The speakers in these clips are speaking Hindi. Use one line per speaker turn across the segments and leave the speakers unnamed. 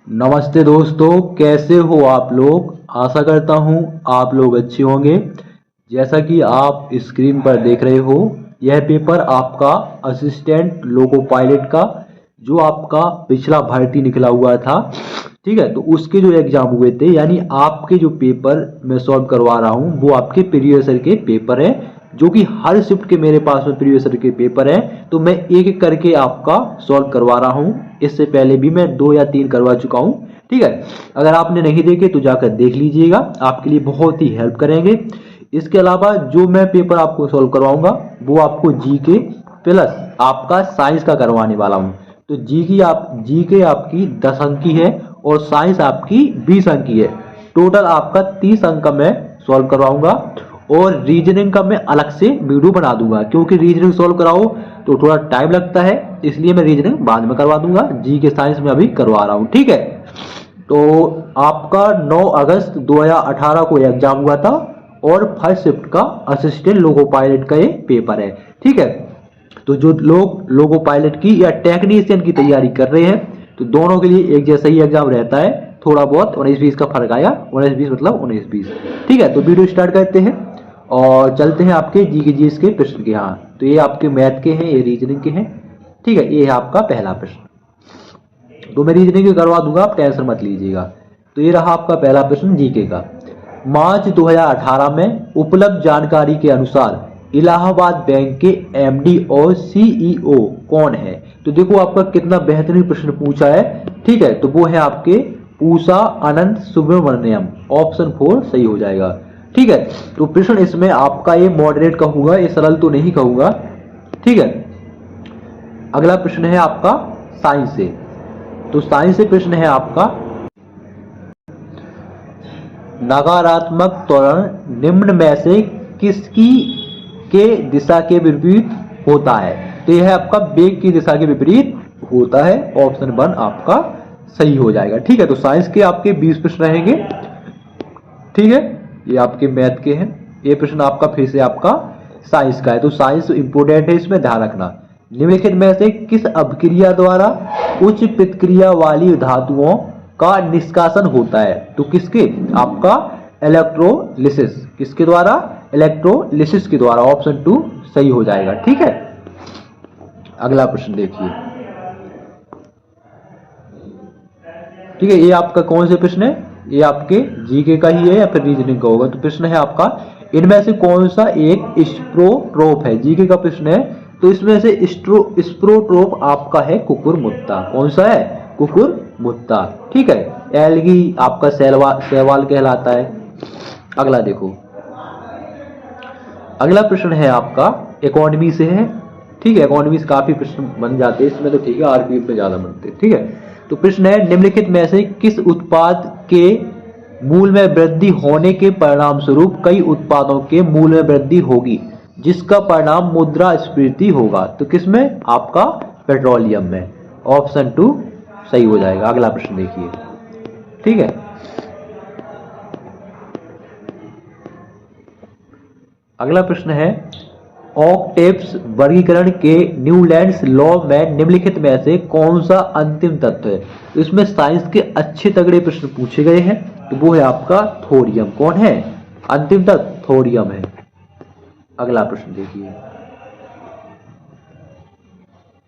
नमस्ते दोस्तों, कैसे हो आप लोग। आशा करता हूँ आप लोग अच्छे होंगे। जैसा कि आप स्क्रीन पर देख रहे हो, यह पेपर आपका असिस्टेंट लोको पायलट का जो आपका पिछला भर्ती निकला हुआ था, ठीक है। तो उसके जो एग्जाम हुए थे, यानी आपके जो पेपर मैं सॉल्व करवा रहा हूँ वो आपके प्रीवियस ईयर के पेपर है, जो कि हर शिफ्ट के मेरे पास में प्रीवियस ईयर के पेपर है। तो मैं एक एक करके आपका सॉल्व करवा रहा हूँ। इससे पहले भी मैं 2 या 3 करवा चुका हूँ, ठीक है। अगर आपने नहीं देखे तो जाकर देख लीजिएगा, आपके लिए बहुत ही हेल्प करेंगे। इसके अलावा जो मैं पेपर आपको सॉल्व करवाऊंगा वो आपको जीके प्लस आपका साइंस का करवाने वाला हूँ। तो जीके आपकी 10 अंक की है और साइंस आपकी 20 अंक की है। टोटल आपका 30 अंक का मैं सॉल्व करवाऊंगा। और रीजनिंग का मैं अलग से वीडियो बना दूंगा, क्योंकि रीजनिंग सॉल्व कराओ तो थोड़ा टाइम लगता है, इसलिए मैं रीजनिंग बाद में करवा दूंगा। जी के साइंस में अभी करवा रहा हूँ, ठीक है। तो आपका 9 अगस्त 2018 को एग्जाम हुआ था और फर्स्ट शिफ्ट का असिस्टेंट लोको पायलट का ये पेपर है, ठीक है। तो जो लोग लोगो पायलट की या टेक्नीशियन की तैयारी कर रहे हैं, तो दोनों के लिए एक जैसा ही एग्जाम रहता है। थोड़ा बहुत 19-20 का फर्क आया, 19-20 मतलब 19-20, ठीक है। तो वीडियो स्टार्ट करते हैं और चलते हैं आपके जी के जी के प्रश्न के। यहाँ तो ये आपके मैथ के हैं, ये रीजनिंग के हैं, ठीक है। ये है आपका पहला प्रश्न। तो मैं रीजनिंग करवा दूंगा, आप टेंशन मत लीजिएगा। तो ये रहा आपका पहला प्रश्न जीके का। मार्च 2018 में उपलब्ध जानकारी के अनुसार इलाहाबाद बैंक के एमडी और सीईओ कौन है। तो देखो आपका कितना बेहतरीन प्रश्न पूछा है, ठीक है। तो वो है आपके पूषा अनंत सुब्रमण्यम। ऑप्शन 4 सही हो जाएगा, ठीक है। तो प्रश्न इसमें आपका ये मॉडरेट कहूंगा, ये सरल तो नहीं कहूंगा, ठीक है। अगला प्रश्न है आपका साइंस से। तो साइंस से प्रश्न है आपका, नकारात्मक त्वरण निम्न में से किसकी के दिशा के विपरीत होता है। तो यह आपका वेग की दिशा के विपरीत होता है। ऑप्शन 1 आपका सही हो जाएगा, ठीक है। तो साइंस के आपके 20 प्रश्न रहेंगे, ठीक है। ये आपके मैथ के हैं। ये प्रश्न आपका फिर से आपका साइंस का है, तो साइंस इंपोर्टेंट है, इसमें ध्यान रखना। निम्नलिखित में से किस अभिक्रिया द्वारा उच्च प्रतिक्रिया वाली धातुओं का निष्कासन होता है। तो किसके, आपका इलेक्ट्रोलिसिस। किसके द्वारा, इलेक्ट्रोलिसिस के द्वारा। ऑप्शन 2 सही हो जाएगा, ठीक है। अगला प्रश्न देखिए, ठीक है। ये आपका कौन से प्रश्न है, ये आपके जीके का ही है या फिर रीजनिंग का होगा। तो प्रश्न है आपका, इनमें से कौन सा एक स्प्रोट्रोप है। जीके का प्रश्न है, तो इसमें से स्प्रोट्रोप आपका है कुकुरमुत्ता। कौन सा है, कुकुरमुत्ता, ठीक है। एल्गी आपका शैवाल कहलाता है। अगला देखो, अगला प्रश्न है आपका इकोनॉमी से है, ठीक है। इकोनॉमी से काफी प्रश्न बन जाते हैं इसमें, तो ठीक है, आरपीएफ में ज्यादा बनते हैं, ठीक है। तो प्रश्न है, निम्नलिखित में से किस उत्पाद के मूल्य में वृद्धि होने के परिणाम स्वरूप कई उत्पादों के मूल्य में वृद्धि होगी, जिसका परिणाम मुद्रास्फीति होगा। तो किसमें, आपका पेट्रोलियम में। ऑप्शन 2 सही हो जाएगा। अगला प्रश्न देखिए, ठीक है। अगला प्रश्न है, ऑक्टेव्स वर्गीकरण के न्यूलैंड्स लॉ में निम्नलिखित में से कौन सा अंतिम तत्व है। तो इसमें साइंस के अच्छे तगड़े प्रश्न पूछे गए हैं, तो वो है आपका थोरियम। कौन है, अंतिम तत्व थोरियम है। अगला प्रश्न देखिए,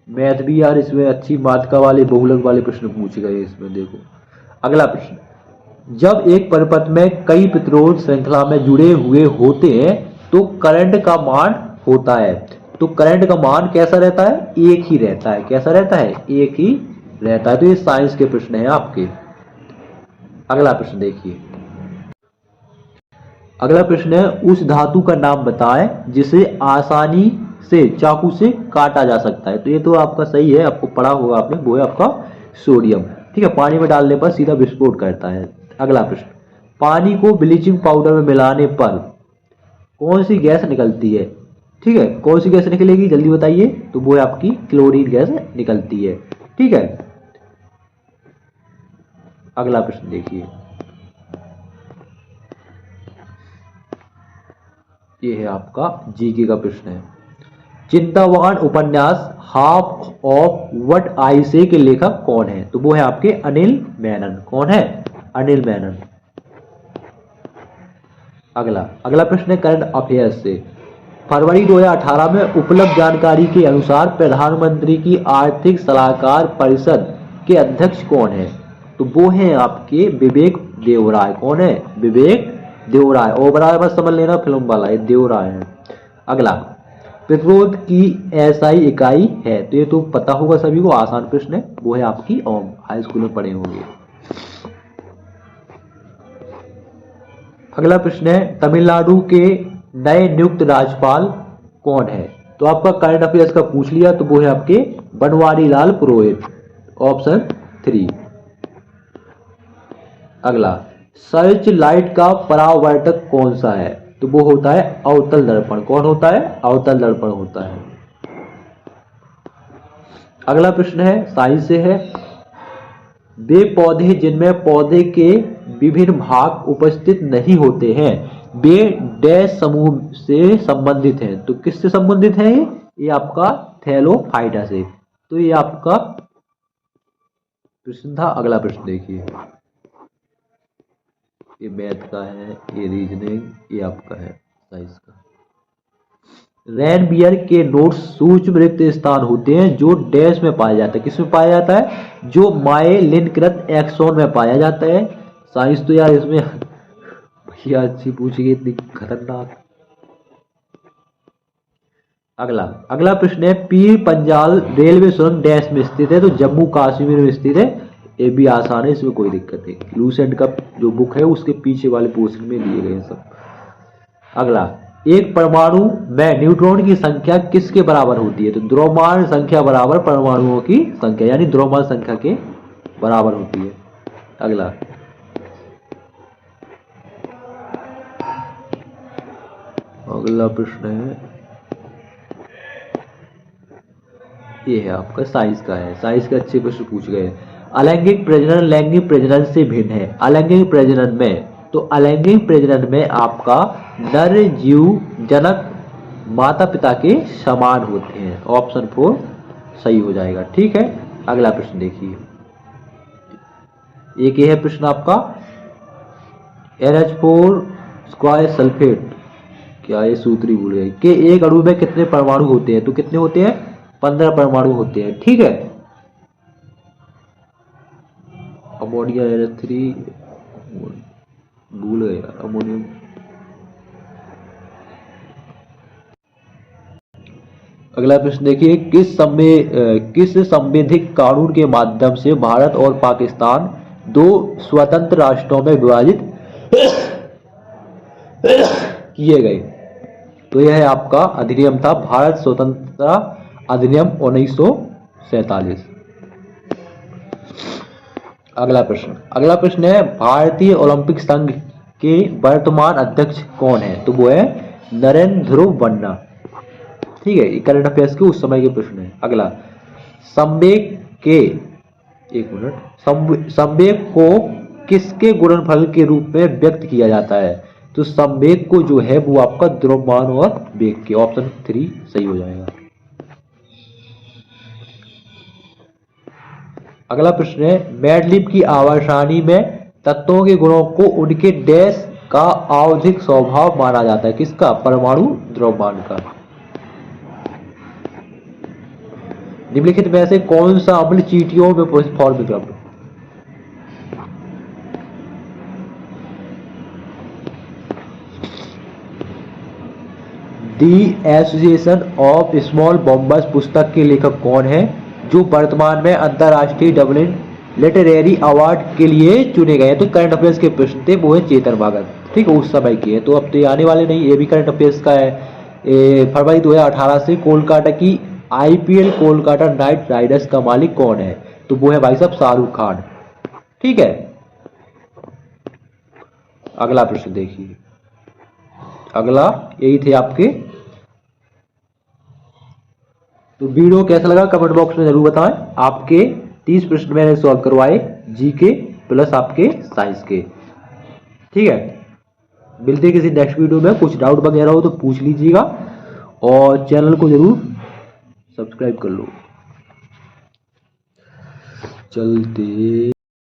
मैथ भी यार इसमें अच्छी मात्रा वाले बहुलक वाले प्रश्न पूछे गए इसमें, देखो। अगला प्रश्न, जब एक परपथ में कई प्रतिरोध श्रृंखला में जुड़े हुए होते हैं तो करंट का मान होता है। तो करंट का मान कैसा रहता है, एक ही रहता है। कैसा रहता है, एक ही रहता है। तो ये साइंस के प्रश्न है आपके। अगला प्रश्न देखिए, अगला प्रश्न है, उस धातु का नाम बताएं जिसे आसानी से चाकू से काटा जा सकता है। तो ये तो आपका सही है, आपको पढ़ा होगा आपने, वो है आपका सोडियम, ठीक है। पानी में डालने पर सीधा विस्फोट करता है। अगला प्रश्न, पानी को ब्लीचिंग पाउडर में मिलाने पर कौन सी गैस निकलती है, ठीक है। कौन सी गैस निकलेगी, जल्दी बताइए। तो वो है आपकी क्लोरीन गैस निकलती है, ठीक है। अगला प्रश्न देखिए, ये है आपका जीके का प्रश्न है। चिंतावान उपन्यास हाफ ऑफ व्हाट आई से के लेखक कौन है? तो वो है आपके अनिल मेनन। कौन है? अनिल मेनन। अगला प्रश्न है करंट अफेयर्स से। फरवरी 2018 में उपलब्ध जानकारी के अनुसार प्रधानमंत्री की आर्थिक सलाहकार परिषद के अध्यक्ष कौन है? तो वो है आपके विवेक देवराय। कौन है? विवेक देवराय। ओबराय बस समझ लेना, फिल्म वाला, ये देवराय है। अगला, प्रतिरोध की एसआई इकाई है, तो ये तो पता होगा सभी को, आसान प्रश्न है, वो है आपकी ओम। हाई स्कूल में पढ़े होंगे। अगला प्रश्न है तमिलनाडु के नए नियुक्त राज्यपाल कौन है? तो आपका करंट अफेयर्स का पूछ लिया, तो वो है आपके बनवारी लाल पुरोहित। ऑप्शन 3। अगला, सर्च लाइट का परावर्तक कौन सा है? तो वो होता है अवतल दर्पण। कौन होता है? अवतल दर्पण होता है। अगला प्रश्न है साइंस से है। वे पौधे जिनमें पौधे के विभिन्न भाग उपस्थित नहीं होते हैं, वे डैश समूह से संबंधित हैं। तो किससे संबंधित है ये आपका थैलोफाइटा से। तो ये आपका प्रश्न था। अगला प्रश्न देखिए, ये मैथ का है, ये रीजनिंग, ये आपका है साइंस का। रेनबियर के नोट्स सूक्ष्म रिक्त स्थान होते हैं जो डैश में पाया जाता है। किस में पाया जाता है? जो मायलिनकृत एक्सोन में पाया जाता है। साइंस तो यार इसमें भैया अच्छी पूछी गई, इतनी खतरनाक। अगला प्रश्न है पीर पंजाल रेलवे सुरंग डैश में स्थित है? तो जम्मू कश्मीर में स्थित है। ये भी आसान है, इसमें कोई दिक्कत नहीं। लूसेंट का जो बुक है उसके पीछे वाले पोर्शन में दिए गए सब। अगला, एक परमाणु में न्यूट्रॉन की संख्या किसके बराबर होती है? तो द्रव्यमान संख्या बराबर परमाणुओं की संख्या, यानी द्रव्यमान संख्या के बराबर होती है। अगला प्रश्न है, ये है आपका साइंस का है। साइंस के अच्छे प्रश्न पूछ गए। अलैंगिक प्रजनन लैंगिक प्रजनन से भिन्न है। अलैंगिक प्रजनन में, तो अलैंगिक प्रजनन में आपका नर जीव जनक माता पिता के समान होते हैं। ऑप्शन 4 सही हो जाएगा। ठीक है, अगला प्रश्न देखिए। एक ये है प्रश्न आपका NH4 स्क्वायर सल्फेट, क्या ये सूत्री भूल गए, के एक अणु में कितने परमाणु होते हैं? तो कितने होते हैं? 15 परमाणु होते हैं। ठीक है, अमोनिया NH3 भूल गए अमोनियम। अगला प्रश्न देखिए, किस संवैधानिक कानून के माध्यम से भारत और पाकिस्तान दो स्वतंत्र राष्ट्रों में विभाजित किए गए? तो यह है आपका अधिनियम था भारत स्वतंत्रता अधिनियम 1947। अगला प्रश्न है भारतीय ओलंपिक संघ के वर्तमान अध्यक्ष कौन है? तो वो है नरेंद्र ध्रुव बन्ना। ठीक है, करंट अफेयर्स के उस समय के प्रश्न है। अगला, संवेग को किसके गुणनफल के रूप में व्यक्त किया जाता है? तो संवेग को जो है वो आपका द्रव्यमान और वेग के। ऑप्शन 3 सही हो जाएगा। अगला प्रश्न है मैडलिब की आवर्सानी में तत्वों के गुणों को उनके डैश का आवधिक स्वभाव माना जाता है। किसका? परमाणु द्रव्यमान का। निम्नलिखित में से कौन सा अम्ल चींटियों में फॉर्म उपलब्ध? दी एसोसिएशन ऑफ स्मॉल बॉम्बर्स पुस्तक के लेखक कौन है, जो वर्तमान में अंतरराष्ट्रीय डबलिन लिटरेरी अवार्ड के लिए चुने गए हैं? तो करंट अफेयर्स के प्रश्न थे, वो है चेतन भगत। ठीक है, उस समय की है, तो अब तो ये आने वाले नहीं। ये भी करंट अफेयर्स का है। फरवरी 2018 से कोलकाता की IPL कोलकाता नाइट राइडर्स का मालिक कौन है? तो वो है भाई साहब शाहरुख खान। ठीक है, अगला प्रश्न देखिए। अगला यही थे आपके। तो वीडियो कैसा लगा कमेंट बॉक्स में जरूर बताएं। आपके 30 प्रश्न मैंने सॉल्व करवाए, GK प्लस आपके साइंस के। ठीक है, मिलते किसी नेक्स्ट वीडियो में। कुछ डाउट वगैरह हो तो पूछ लीजिएगा और चैनल को जरूर सब्सक्राइब कर लो। चलते